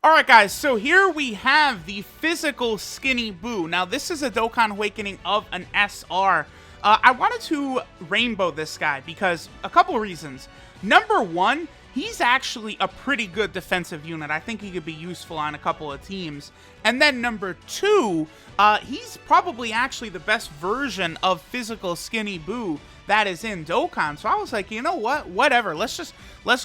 Alright guys, so here we have the physical skinny BUU. Now this is a Dokkan Awakening of an SR. I wanted to rainbow this guy because a couple of reasons. Number one, he's actually a pretty good defensive unit. I think he could be useful on a couple of teams. And then number two, he's probably actually the best version of physical skinny BUU that is in Dokkan. So I was like, you know what? Whatever. Let's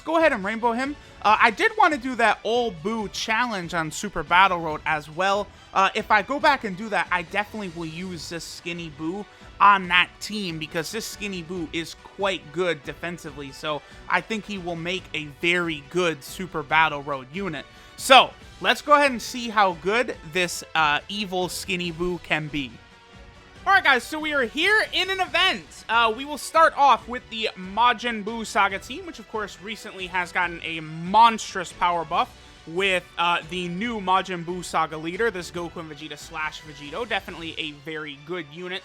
go ahead and rainbow him. I did want to do that all BUU challenge on Super Battle Road as well. If I go back and do that, I definitely will use this skinny BUU on that team because this skinny BUU is quite good defensively. So I think he will make a very good Super Battle Road unit. So let's go ahead and see how good this evil skinny BUU can be. Alright guys, so we are here in an event. We will start off with the Majin Buu Saga team, which of course recently has gotten a monstrous power buff with the new Majin Buu Saga leader, this Goku and Vegeta / Vegito. Definitely a very good unit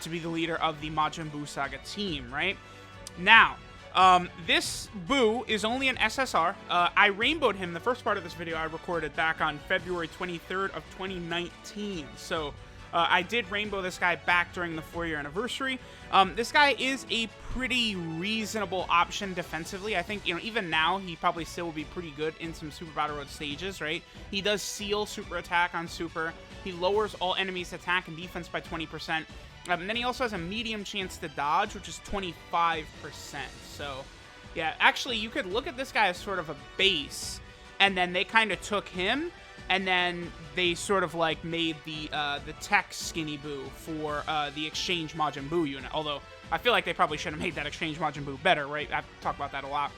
to be the leader of the Majin Buu Saga team, right? Now, this BUU is only an SSR. I rainbowed him, the first part of this video I recorded back on February 23rd of 2019, so I did rainbow this guy back during the 4-year anniversary. This guy is a pretty reasonable option defensively. I think, even now, he probably still will be pretty good in some Super Battle Road stages, right? He does seal super attack on Super. He lowers all enemies' attack and defense by 20%. And then he also has a medium chance to dodge, which is 25%. So, yeah, actually, you could look at this guy as sort of a base, and then they kind of took him, and then they sort of like made the tech skinny BUU for the Exchange Majin Buu unit. Although I feel like they probably should have made that Exchange Majin Buu better, right? I've talked about that a lot.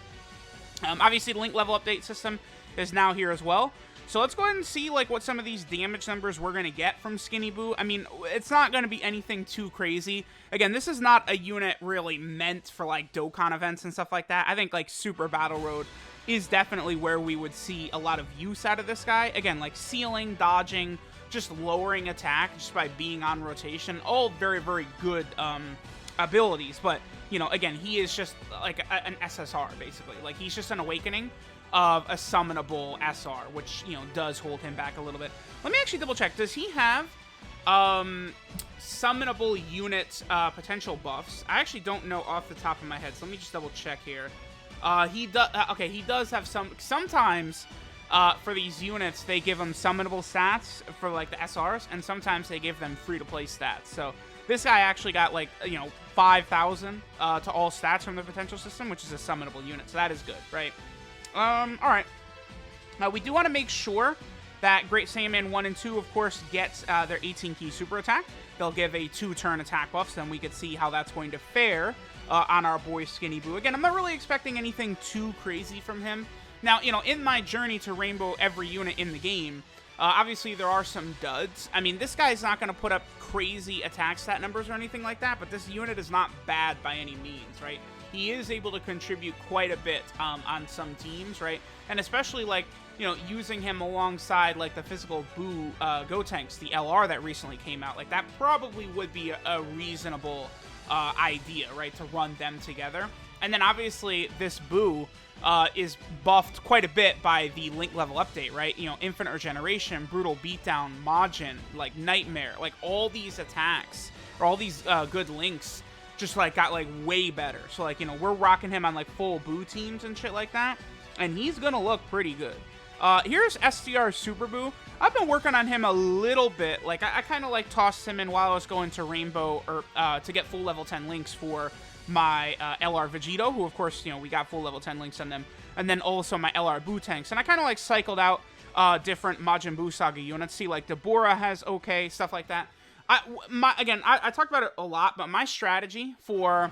Obviously, the link level update system is now here as well. So let's go ahead and see like what some of these damage numbers we're gonna get from skinny BUU. I mean, it's not gonna be anything too crazy. Again, this is not a unit really meant for like Dokkan events and stuff like that. I think like Super Battle Road is definitely where we would see a lot of use out of this guy. Again, like sealing, dodging, just lowering attack just by being on rotation. All very, very good abilities. But, again, he is just like an SSR, basically. Like, he's just an awakening of a summonable SR, which, does hold him back a little bit. Let me actually double check. Does he have summonable unit potential buffs? I actually don't know off the top of my head, so let me just double check here. He does. Okay, he does have some. Sometimes, for these units, they give them summonable stats for like the SRs, and sometimes they give them free-to-play stats. So this guy actually got like 5,000 to all stats from the potential system, which is a summonable unit. So that is good, right? All right. Now we do want to make sure that Great Saiyaman 1 and 2, of course, gets their 18-key super attack. They'll give a 2-turn attack buff, so then we could see how that's going to fare on our boy Skinny BUU. Again, I'm not really expecting anything too crazy from him. Now, in my journey to rainbow every unit in the game, obviously there are some duds. I mean, this guy's not going to put up crazy attack stat numbers or anything like that, but this unit is not bad by any means, right? He is able to contribute quite a bit on some teams, right? And especially, like, using him alongside, like, the physical BUU Gotenks, the LR that recently came out, like, that probably would be a reasonable idea, right, to run them together. And then obviously this BUU is buffed quite a bit by the link level update, right? Infinite Regeneration, Brutal Beatdown, Majin, like Nightmare, like all these attacks or all these good links just like got like way better. So like, we're rocking him on like full BUU teams and shit like that, and he's gonna look pretty good. Here's STR Super BUU. I've been working on him a little bit. Like, I kind of, like, tossed him in while I was going to Rainbow, or to get full level 10 links for my LR Vegito, who, of course, we got full level 10 links on them, and then also my LR BUU tanks. And I kind of, like, cycled out different Majin Buu Saga units. See, like, Deborah has okay, stuff like that. Again, I talked about it a lot, but my strategy for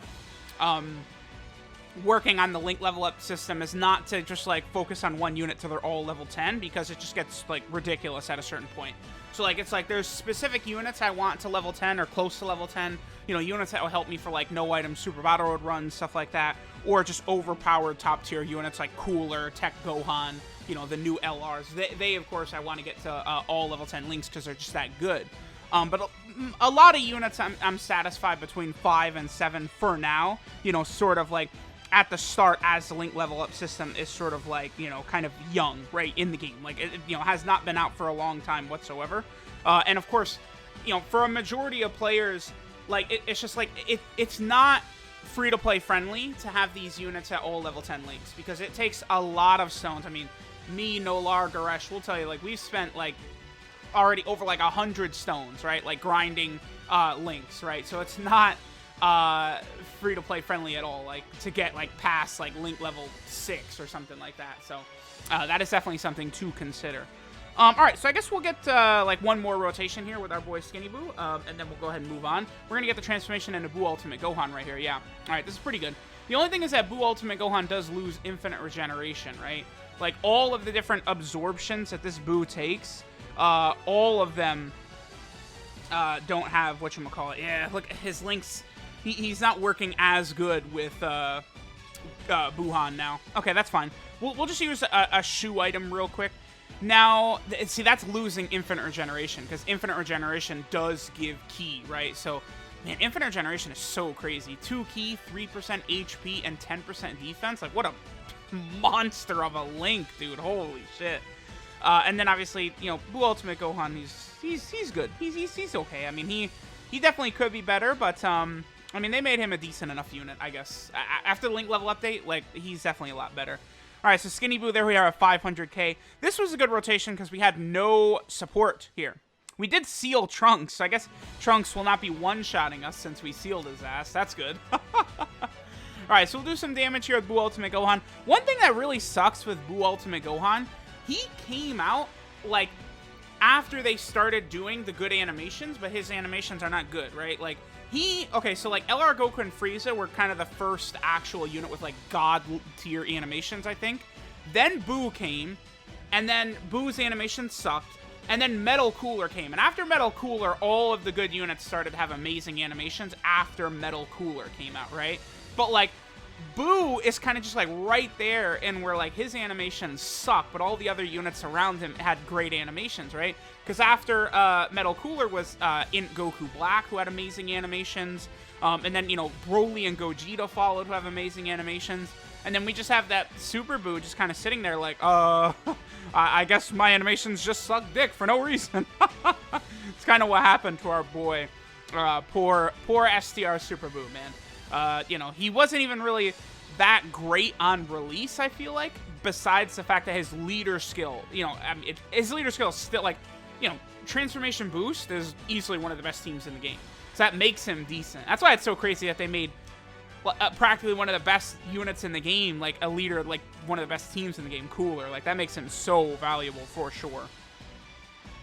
working on the link level up system is not to just like focus on one unit till they're all level 10, because it just gets like ridiculous at a certain point. So like, it's like there's specific units I want to level 10 or close to level 10, units that will help me for like no item Super Battle Road runs, stuff like that, or just overpowered top tier units like Cooler, Tech Gohan, the new LRs. They of course I want to get to all level 10 links because they're just that good. But a lot of units I'm satisfied between 5 and 7 for now, sort of like at the start, as the Link level up system is sort of like, you know, kind of young, right, in the game. Like, it, you know, has not been out for a long time whatsoever. And of course, you know, for a majority of players, like, it's just like, it's not free-to-play friendly to have these units at all level 10 links, because it takes a lot of stones. I mean, me, Nolar, Goresh, we'll tell you, like, we've spent, like, already over, like, 100 stones, right? Like, grinding links, right? So it's not free-to-play friendly at all, like, to get, like, past, like, link level 6 or something like that. So that is definitely something to consider. Alright, so I guess we'll get, like, one more rotation here with our boy Skinny Buu, and then we'll go ahead and move on. We're gonna get the transformation into BUU Ultimate Gohan right here, yeah. Alright, this is pretty good. The only thing is that BUU Ultimate Gohan does lose infinite regeneration, right? Like, all of the different absorptions that this BUU takes, all of them don't have whatchamacallit. Yeah, look, his links, he's not working as good with Buhan now. Okay, that's fine. We'll just use a shoe item real quick. Now, see, that's losing infinite regeneration, because infinite regeneration does give ki, right? So, man, infinite regeneration is so crazy. 2 ki, 3% HP, and 10% defense. Like, what a monster of a link, dude. Holy shit. And then, obviously, you know, BUU Ultimate Gohan, he's good. He's okay. I mean, he definitely could be better, but, I mean, they made him a decent enough unit, I guess. After the link level update, like, he's definitely a lot better. Alright, so Skinny Buu, there we are at 500k. This was a good rotation because we had no support here. We did seal Trunks, so I guess Trunks will not be one-shotting us since we sealed his ass. That's good. Alright, so we'll do some damage here with BUU Ultimate Gohan. One thing that really sucks with BUU Ultimate Gohan, he came out, like, after they started doing the good animations, but his animations are not good, right? Like, okay, so, like, LR Goku and Frieza were kind of the first actual unit with, like, god-tier animations, I think. Then BUU came, and then BUU's animations sucked, and then Metal Cooler came. And after Metal Cooler, all of the good units started to have amazing animations after Metal Cooler came out, right? But, like, BUU is kind of just, like, right there, and where, like, his animations suck, but all the other units around him had great animations, right? Because after Metal Cooler was Int Goku Black, who had amazing animations, and then, you know, Broly and Gogeta followed, who have amazing animations, and then we just have that Super BUU just kind of sitting there like, I guess my animations just suck dick for no reason. It's kind of what happened to our boy, poor STR Super BUU, man. You know, he wasn't even really that great on release, I feel like, besides the fact that his leader skill, you know, I mean, his leader skill is still, like, you know, Transformation Boost is easily one of the best teams in the game. So that makes him decent. That's why it's so crazy that they made practically one of the best units in the game, like, a leader, like, one of the best teams in the game, Cooler. Like, that makes him so valuable for sure.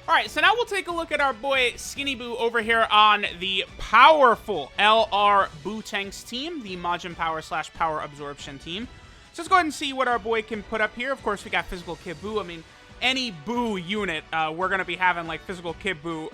Alright, so now we'll take a look at our boy Skinny Buu over here on the powerful LR Buu team, the Majin Power / Power Absorption team. So let's go ahead and see what our boy can put up here. Of course, we got Physical Kid Buu. I mean, any BUU unit, we're going to be having, like, Physical Kid Buu,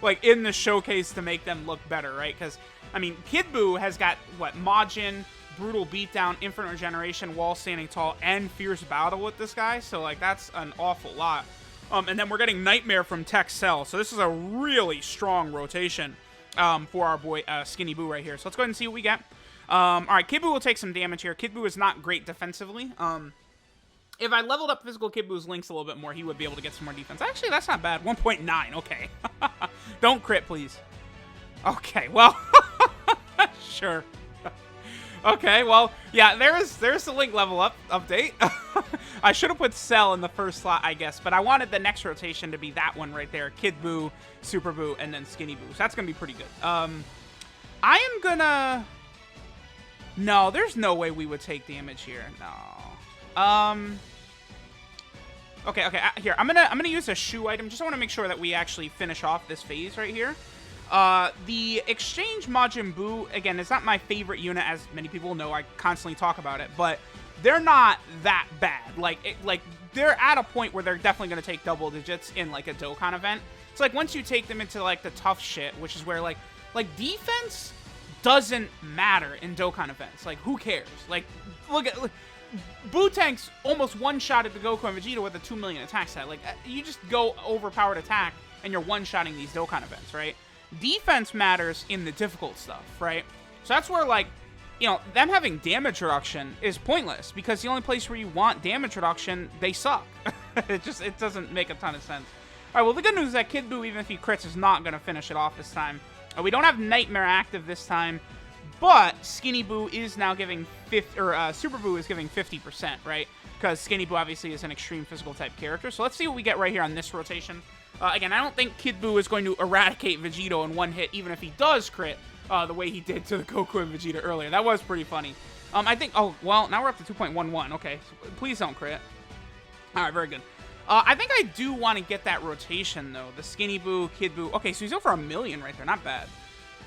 like, in the showcase to make them look better, right? Because, I mean, Kid Buu has got, what, Majin, Brutal Beatdown, Infinite Regeneration, Wall Standing Tall, and Fierce Battle with this guy. So, like, that's an awful lot. And then we're getting Nightmare from Tech Cell. So this is a really strong rotation for our boy Skinny Buu right here. So let's go ahead and see what we get. Alright, Kid Buu will take some damage here. Kid Buu is not great defensively. If I leveled up Physical Kid Buu's links a little bit more, he would be able to get some more defense. Actually, that's not bad. 1.9, okay. Don't crit, please. Okay, well, sure. Okay, well, yeah, there's the link level up update. I should have put Cell in the first slot, I guess, but I wanted the next rotation to be that one right there. Kid Buu, Super Buu, and then Skinny Buu. So that's going to be pretty good. I am going to... No, there's no way we would take damage here. No. Okay, here. I'm gonna use a shoe item. Just want to make sure that we actually finish off this phase right here. The Exchange Majin Buu, again, is not my favorite unit, as many people know. I constantly talk about it, but they're not that bad. Like, they're at a point where they're definitely going to take double digits in, like, a Dokkan event. It's like, once you take them into, like, the tough shit, which is where, like defense doesn't matter in Dokkan events. Like, who cares? Like, look, Buu Tank's almost one-shotted the Goku and Vegeta with a 2 million attack set. Like, you just go overpowered attack, and you're one-shotting these Dokkan events, right? Defense matters in the difficult stuff, right? So that's where, like, you know, them having damage reduction is pointless because the only place where you want damage reduction, they suck. it doesn't make a ton of sense. All right, well, the good news is that Kid Buu, even if he crits, is not going to finish it off this time. We don't have Nightmare active this time, but Skinny Buu is now giving Super Buu is giving 50%, right? Because Skinny Buu obviously is an extreme physical type character. So let's see what we get right here on this rotation. Again, I don't think Kid Buu is going to eradicate Vegito in one hit, even if he does crit the way he did to the Goku and Vegeta earlier. That was pretty funny. I think, oh, well, now we're up to 2.11. Okay, so please don't crit. All right, very good. I think I do want to get that rotation, though. The Skinny Buu, Kid Buu. Okay, so he's over 1 million right there. Not bad.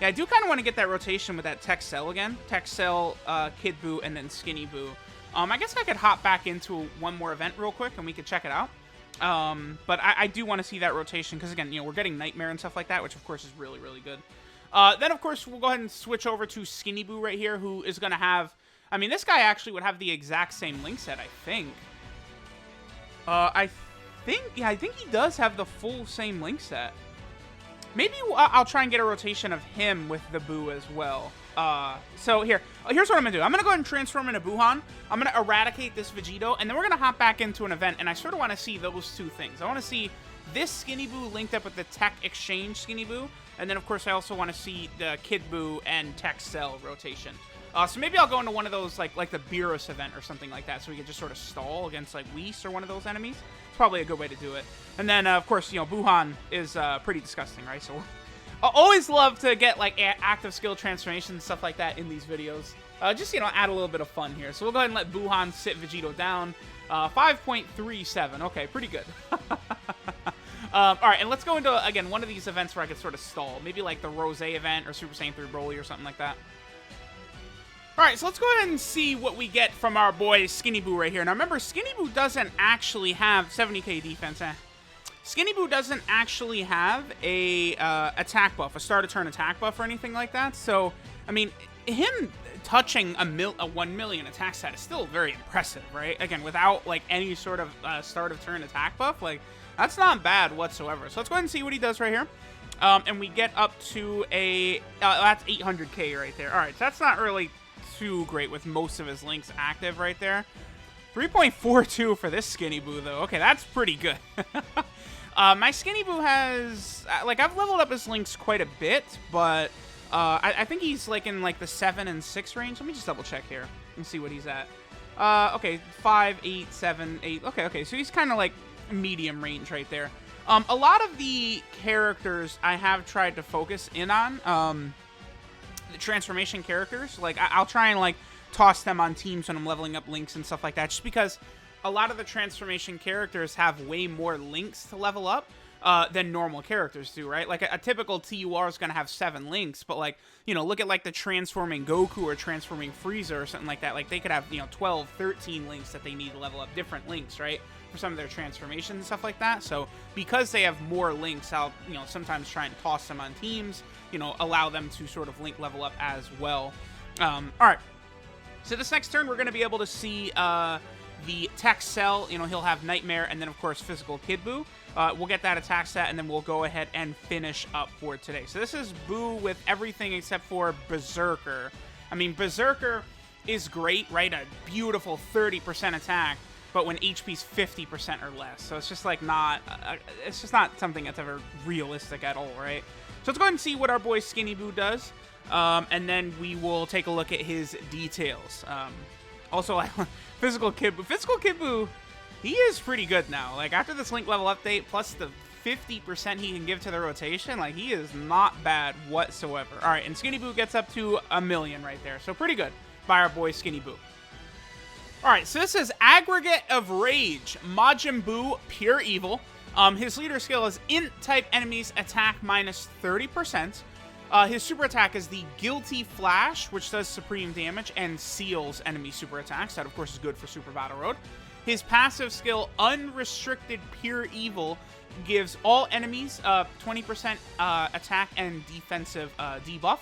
Yeah, I do kind of want to get that rotation with that Tech Cell again. Tech Cell, Kid Buu, and then Skinny Buu. I guess I could hop back into one more event real quick, and we could check it out. But I do want to see that rotation, because, again, you know, we're getting Nightmare and stuff like that, which, of course, is really, really good. Then, of course, we'll go ahead and switch over to Skinny Buu right here, who is going to have... I mean, this guy actually would have the exact same link set, I think. I think he does have the full same link set. Maybe I'll try and get a rotation of him with the Buu as well. So here's what I'm going to do. I'm going to go ahead and transform into Buuhan. I'm going to eradicate this Vegito, and then we're going to hop back into an event, and I sort of want to see those two things. I want to see this Skinny Buu linked up with the Tech Exchange Skinny Buu, and then, of course, I also want to see the Kid Buu and Tech Cell rotation. So maybe I'll go into one of those, like the Beerus event or something like that, so we can just sort of stall against, like, Whis or one of those enemies. It's probably a good way to do it. And then, of course, you know, Buuhan is pretty disgusting, right? So I always love to get, like, active skill transformations and stuff like that in these videos. Just, you know, add a little bit of fun here. So we'll go ahead and let Buuhan sit Vegito down. 5.37. Okay, pretty good. All right, and let's go into, again, one of these events where I could sort of stall. Maybe, like, the Rose event or Super Saiyan 3 Broly or something like that. Alright, so let's go ahead and see what we get from our boy Skinny Buu right here. Now remember, Skinny Buu doesn't actually have 70k defense. Skinny Buu doesn't actually have a attack buff, a start of turn attack buff or anything like that. So, I mean, him touching a 1 million attack stat is still very impressive, right? Again, without like any sort of start of turn attack buff, like that's not bad whatsoever. So let's go ahead and see what he does right here. And we get up to a that's 800k right there. All right, so that's not really too great with most of his links active right there. 3.42 for this Skinny Buu, though. Okay, that's pretty good. My Skinny Buu has... like, I've leveled up his links quite a bit, but I think he's, like, in, like, the 7 and 6 range. Let me just double-check here and see what he's at. Okay, 5, 8, 7, 8. Okay, so he's kind of, like, medium range right there. A lot of the characters I have tried to focus in on... the transformation characters, like I'll try and like toss them on teams when I'm leveling up links and stuff like that, just because a lot of the transformation characters have way more links to level up than normal characters do, right? Like a typical TUR is going to have 7 links, but like, you know, look at like the transforming Goku or transforming Frieza or something like that. Like they could have, you know, 12, 13 links that they need to level up, different links, right? For some of their transformations and stuff like that. So because they have more links, I'll, you know, sometimes try and toss them on teams, you know, allow them to sort of link level up as well. All right. So this next turn, we're going to be able to see the Tech Cell. You know, he'll have Nightmare and then, of course, Physical Kid Buu. We'll get that attack stat, and then we'll go ahead and finish up for today. So this is Buu with everything except for Berserker. I mean, Berserker is great, right? A beautiful 30% attack, but when HP's 50% or less. So it's just like not, it's just not something that's ever realistic at all, right? So let's go ahead and see what our boy Skinny Buu does, and then we will take a look at his details. Also, Physical Kid Buu, he is pretty good now. Like, after this link level update, plus the 50% he can give to the rotation, like, he is not bad whatsoever. All right, and Skinny Buu gets up to 1 million right there. So pretty good by our boy Skinny Buu. All right, so this is Aggregate of Rage, Majin Buu, Pure Evil. His leader skill is Int-type enemies attack minus 30%. His super attack is the Guilty Flash, which does supreme damage and seals enemy super attacks. That, of course, is good for Super Battle Road. His passive skill, Unrestricted Pure Evil, gives all enemies 20% attack and defensive debuff.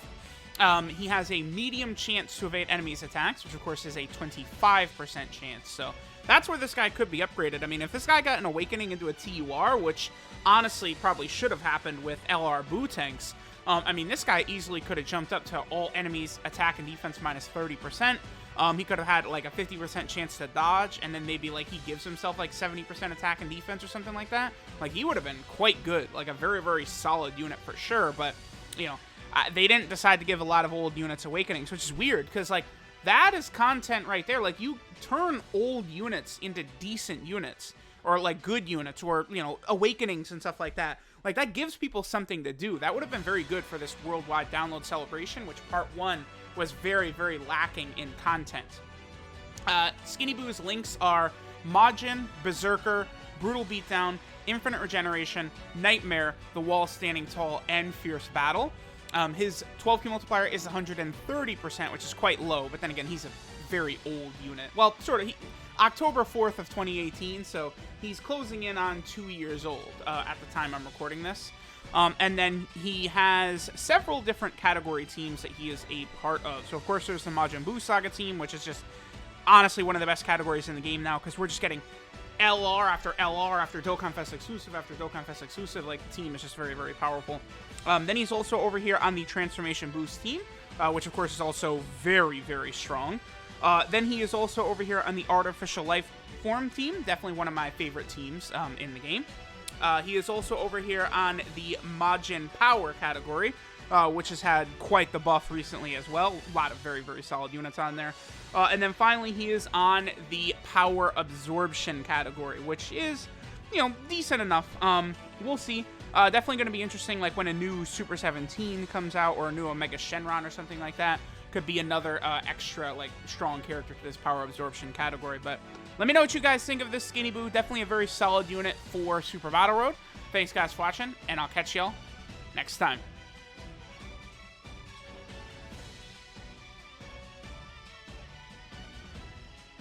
He has a medium chance to evade enemies' attacks, which, of course, is a 25% chance. So that's where this guy could be upgraded. I mean, if this guy got an Awakening into a TUR, which honestly probably should have happened with LR Buu tanks, I mean, this guy easily could have jumped up to all enemies attack and defense minus 30%. He could have had like a 50% chance to dodge, and then maybe like he gives himself like 70% attack and defense or something like that. Like, he would have been quite good, like a very, very solid unit for sure. But, you know, they didn't decide to give a lot of old units awakenings, which is weird, because like that is content right there. Like, you turn old units into decent units, or like good units, or, you know, awakenings and stuff like that. Like, that gives people something to do. That would have been very good for this worldwide download celebration, which part 1 was very, very lacking in content. Skinny Boo's links are Majin, Berserker, Brutal Beatdown, Infinite Regeneration, Nightmare, The Wall Standing Tall, and Fierce Battle. His 12K multiplier is 130%, which is quite low, but then again, he's a very old unit. Well, sort of. October 4th of 2018, so he's closing in on 2 years old at the time I'm recording this. And then he has several different category teams that he is a part of. So, of course, there's the Majin Buu Saga team, which is just honestly one of the best categories in the game now, because we're just getting LR after LR after Dokkan Fest exclusive after Dokkan Fest exclusive. Like, the team is just very, very powerful. Then he's also over here on the Transformation Boost team, which, of course, is also very, very strong. Then he is also over here on the Artificial Life Form team, definitely one of my favorite teams in the game. He is also over here on the Majin Power category, which has had quite the buff recently as well. A lot of very, very solid units on there. And then finally, he is on the Power Absorption category, which is, you know, decent enough. We'll see. Definitely going to be interesting, like when a new Super 17 comes out, or a new Omega Shenron or something like that. Could be another extra, like, strong character for this Power Absorption category. But let me know what you guys think of this Skinny Buu. Definitely a very solid unit for Super Battle Road. Thanks, guys, for watching, and I'll catch y'all next time.